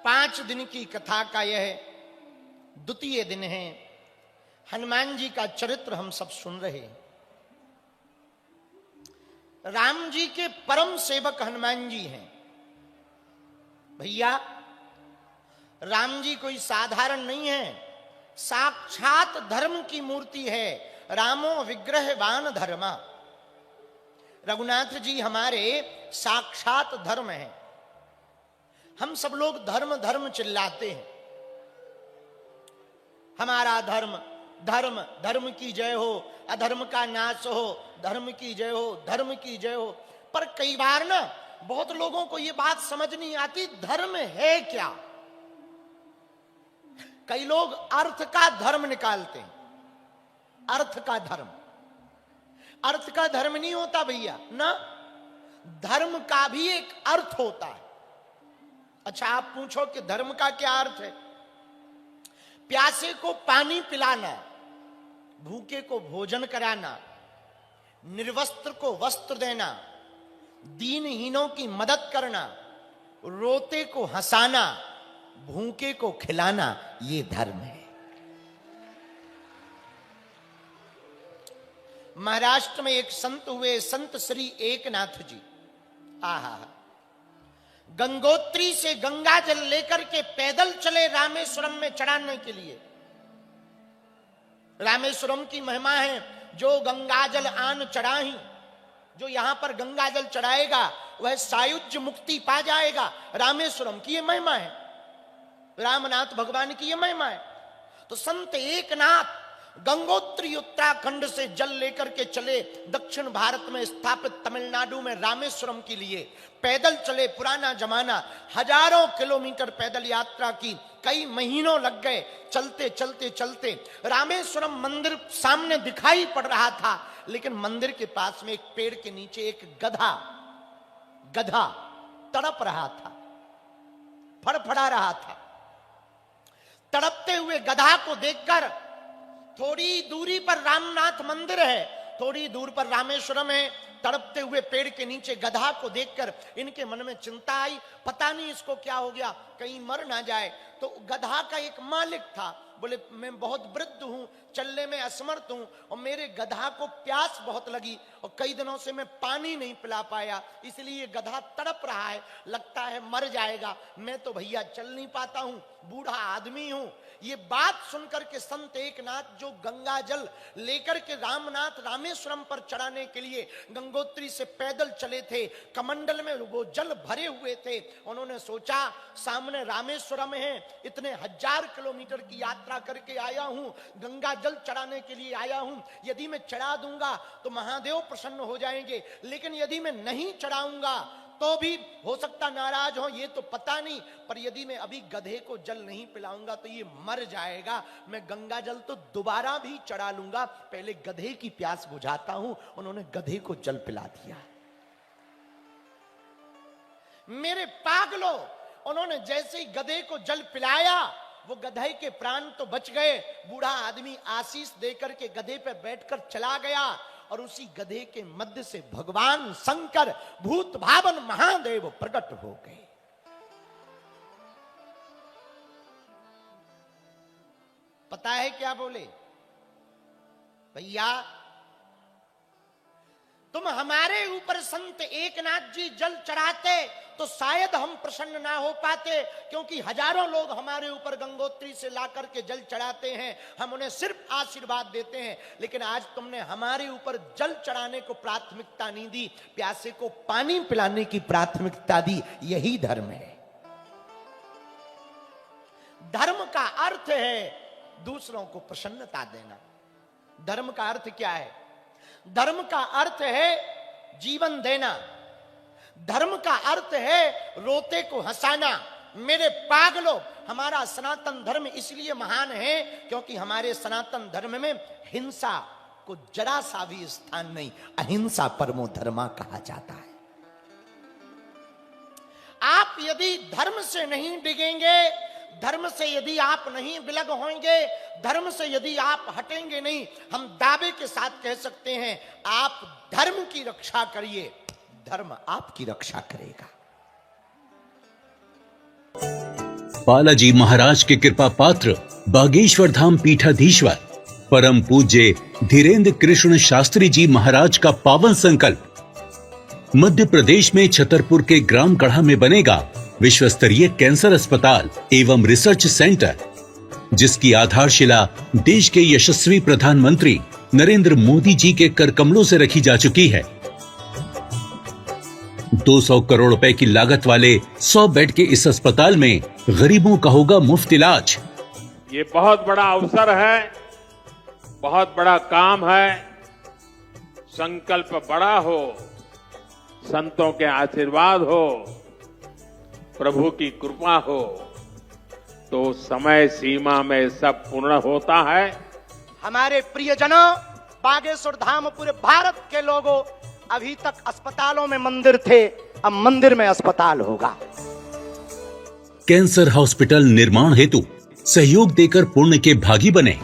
5 दिन की कथा का यह द्वितीय दिन है। हनुमान जी का चरित्र हम सब सुन रहे हैं। राम जी के परम सेवक हनुमान जी हैं। भैया, राम जी कोई साधारण नहीं है, साक्षात धर्म की मूर्ति है। रामो विग्रहवान धर्मा। रघुनाथ जी हमारे साक्षात धर्म हैं। हम सब लोग धर्म धर्म चिल्लाते हैं, हमारा धर्म धर्म, धर्म की जय हो, अधर्म का नाश हो, धर्म की जय हो, धर्म की जय हो। पर कई बार ना बहुत लोगों को ये बात समझ नहीं आती, धर्म है क्या। कई लोग अर्थ का धर्म निकालते हैं। अर्थ का धर्म, अर्थ का धर्म नहीं होता भैया ना, धर्म का भी एक अर्थ होता है। अच्छा, आप पूछो कि धर्म का क्या अर्थ है। प्यासे को पानी पिलाना, भूखे को भोजन कराना, निर्वस्त्र को वस्त्र देना, दीनहीनों की मदद करना, रोते को हंसाना, भूखे को खिलाना, ये धर्म है। महाराष्ट्र में एक संत हुए, संत श्री एकनाथ जी। आहा, गंगोत्री से गंगा जल लेकर के पैदल चले रामेश्वरम में चढ़ाने के लिए। रामेश्वरम की महिमा है, जो गंगा जल आन चढ़ाही, जो यहां पर गंगा जल चढ़ाएगा वह सायुज्य मुक्ति पा जाएगा। रामेश्वरम की यह महिमा है, रामनाथ भगवान की यह महिमा है। तो संत एकनाथ गंगोत्री उत्तराखंड से जल लेकर के चले दक्षिण भारत में स्थापित तमिलनाडु में रामेश्वरम के लिए। पैदल चले, पुराना जमाना, हजारों किलोमीटर पैदल यात्रा की, कई महीनों लग गए। चलते चलते चलते रामेश्वरम मंदिर सामने दिखाई पड़ रहा था, लेकिन मंदिर के पास में एक पेड़ के नीचे एक गधा तड़प रहा था, फड़फड़ा रहा था। तड़पते हुए गधा को देखकर, थोड़ी दूरी पर रामनाथ मंदिर है, थोड़ी दूर पर रामेश्वरम है, तड़पते हुए पेड़ के नीचे गधा को देखकर इनके मन में चिंता आई, पता नहीं इसको क्या हो गया, कहीं मर ना जाए। तो गधा का एक मालिक था, बोले मैं बहुत वृद्ध हूं, चलने में असमर्थ हूं, और मेरे गधा को प्यास बहुत लगी और कई दिनों से मैं पानी नहीं पिला पाया, इसलिए गधा तड़प रहा है, लगता है मर जाएगा। मैं तो भैया चल नहीं पाता हूं, बूढ़ा आदमी हूं। ये बात सुनकर के संत एकनाथ, जो गंगा जल लेकर के रामनाथ रामेश्वरम पर चढ़ाने के लिए गंगोत्री से पैदल चले थे, कमंडल में वो जल भरे हुए थे, उन्होंने सोचा सामने रामेश्वरम है, इतने 1000 किलोमीटर की यात्रा करके आया हूं, गंगा जल चढ़ाने के लिए आया हूं, यदि मैं चढ़ा दूंगा तो महादेव प्रसन्न हो जाएंगे, लेकिन यदि मैं नहीं चढ़ाऊंगा तो भी हो सकता नाराज हो, ये तो पता नहीं, पर यदि मैं अभी गधे को जल नहीं पिलाऊंगा तो ये मर जाएगा। मैं गंगा जल तो दोबारा भी चढ़ा लूंगा, पहले गधे की प्यास बुझाता हूं। उन्होंने गधे को जल पिला दिया। मेरे पागलों, उन्होंने जैसे ही गधे को जल पिलाया, वो गधे के प्राण तो बच गए। बूढ़ा आदमी आशीष देकर के गधे पर बैठकर चला गया, और उसी गधे के मध्य से भगवान शंकर भूत भावन महादेव प्रकट हो गए। पता है क्या बोले? भैया, तुम हमारे ऊपर संत एकनाथ जी जल चढ़ाते तो शायद हम प्रसन्न ना हो पाते, क्योंकि हजारों लोग हमारे ऊपर गंगोत्री से लाकर के जल चढ़ाते हैं, हम उन्हें सिर्फ आशीर्वाद देते हैं। लेकिन आज तुमने हमारे ऊपर जल चढ़ाने को प्राथमिकता नहीं दी, प्यासे को पानी पिलाने की प्राथमिकता दी। यही धर्म है। धर्म का अर्थ है दूसरों को प्रसन्नता देना। धर्म का अर्थ क्या है? धर्म का अर्थ है जीवन देना। धर्म का अर्थ है रोते को हंसाना। मेरे पागलों, हमारा सनातन धर्म इसलिए महान है क्योंकि हमारे सनातन धर्म में हिंसा को जरा सा भी स्थान नहीं। अहिंसा परमो धर्मा कहा जाता है। आप यदि धर्म से नहीं डिगेंगे, धर्म से यदि आप नहीं विलग होंगे, धर्म से यदि आप हटेंगे नहीं, हम दावे के साथ कह सकते हैं आप धर्म की रक्षा करिए, धर्म आपकी रक्षा करेगा। बालाजी महाराज के कृपा पात्र बागेश्वर धाम पीठाधीश्वर परम पूज्य धीरेन्द्र कृष्ण शास्त्री जी महाराज का पावन संकल्प। मध्य प्रदेश में छतरपुर के ग्राम गढ़ा में बनेगा विश्व स्तरीय कैंसर अस्पताल एवं रिसर्च सेंटर, जिसकी आधारशिला देश के यशस्वी प्रधानमंत्री नरेंद्र मोदी जी के कर कमलों से रखी जा चुकी है। 200 करोड़ रुपए की लागत वाले 100 बेड के इस अस्पताल में गरीबों का होगा मुफ्त इलाज। ये बहुत बड़ा अवसर है, बहुत बड़ा काम है। संकल्प बड़ा हो, संतों के आशीर्वाद हो, प्रभु की कृपा हो तो समय सीमा में सब पूर्ण होता है। हमारे प्रियजनों, बागेश्वर धाम पूरे भारत के लोगों, अभी तक अस्पतालों में मंदिर थे, अब मंदिर में अस्पताल होगा। कैंसर हॉस्पिटल निर्माण हेतु सहयोग देकर पुण्य के भागी बने।